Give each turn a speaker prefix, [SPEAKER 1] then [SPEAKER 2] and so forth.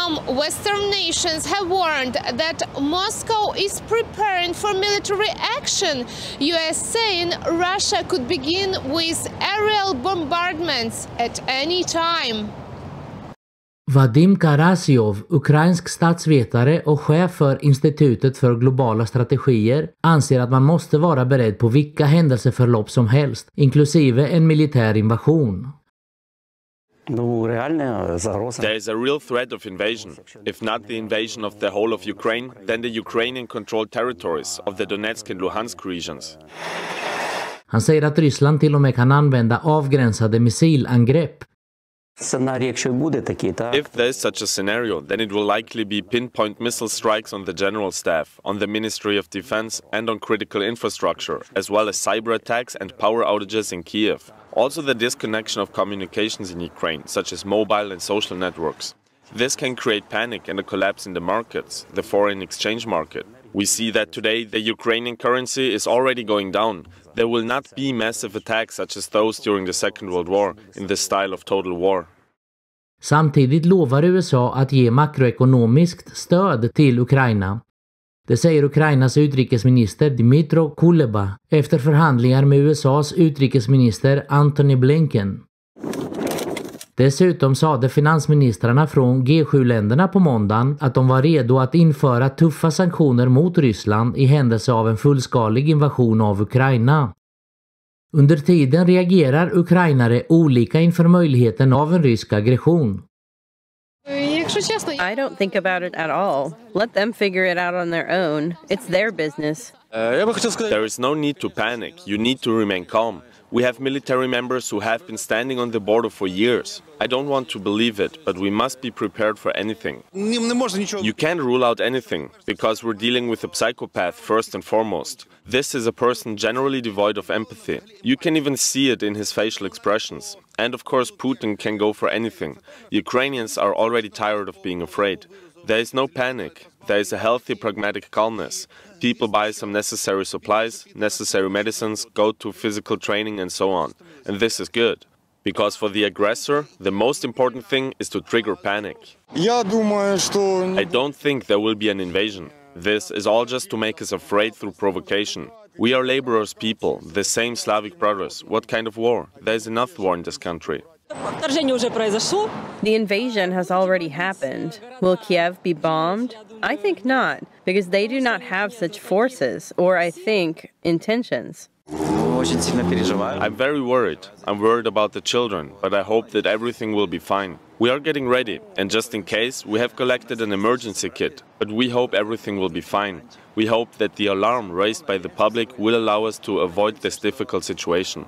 [SPEAKER 1] Some Western nations have warned that Moscow is preparing for military action. US saying Russia could begin with aerial bombardments at any time.
[SPEAKER 2] Vadim Karasiov, ukrainsk statsvetare och chef för Institutet för globala strategier, anser att man måste vara beredd på vilka händelseförlopp som helst, inklusive en militär invasion.
[SPEAKER 3] There is a real threat of invasion. If not the invasion of the whole of Ukraine, then the Ukrainian-controlled territories of the Donetsk and Luhansk regions.
[SPEAKER 2] Han säger att Ryssland till och med kan använda avgränsade missilangrepp.
[SPEAKER 3] If there is such a scenario, then it will likely be pinpoint missile strikes on the general staff, on the Ministry of Defense and on critical infrastructure, as well as cyber attacks and power outages in Kiev. Also the disconnection of communications in Ukraine, such as mobile and social networks. This can create panic and a collapse in the markets, the foreign exchange market. We see that today the Ukrainian currency is already going down. There will not be massive attacks such as those during the Second World War, in the style of total war.
[SPEAKER 2] Samtidigt lovar USA att ge makroekonomiskt stöd till Ukraina. Det säger Ukrainas utrikesminister Dmytro Kuleba efter förhandlingar med USAs utrikesminister Antony Blinken. Dessutom sade finansministrarna från G7-länderna på måndagen att de var redo att införa tuffa sanktioner mot Ryssland i händelse av en fullskalig invasion av Ukraina. Under tiden reagerar ukrainare olika inför möjligheten av en rysk aggression.
[SPEAKER 4] I don't think about it at all. Let them figure it out on their own. It's their business.
[SPEAKER 3] There is no need to panic. You need to remain calm. We have military members who have been standing on the border for years. I don't want to believe it, but we must be prepared for anything. You can't rule out anything, because we're dealing with a psychopath first and foremost. This is a person generally devoid of empathy. You can even see it in his facial expressions. And of course Putin can go for anything. Ukrainians are already tired of being afraid. There is no panic. There is a healthy, pragmatic calmness. People buy some necessary supplies, necessary medicines, go to physical training and so on. And this is good. Because for the aggressor, the most important thing is to trigger panic. I don't think there will be an invasion. This is all just to make us afraid through provocation. We are laborers people, the same Slavic brothers. What kind of war? There is enough war in this country.
[SPEAKER 4] The invasion has already happened. Will Kiev be bombed? I think not, because they do not have such forces, or I think, intentions.
[SPEAKER 3] I'm very worried. I'm worried about the children, but I hope that everything will be fine. We are getting ready, and just in case, we have collected an emergency kit, but we hope everything will be fine. We hope that the alarm raised by the public will allow us to avoid this difficult situation.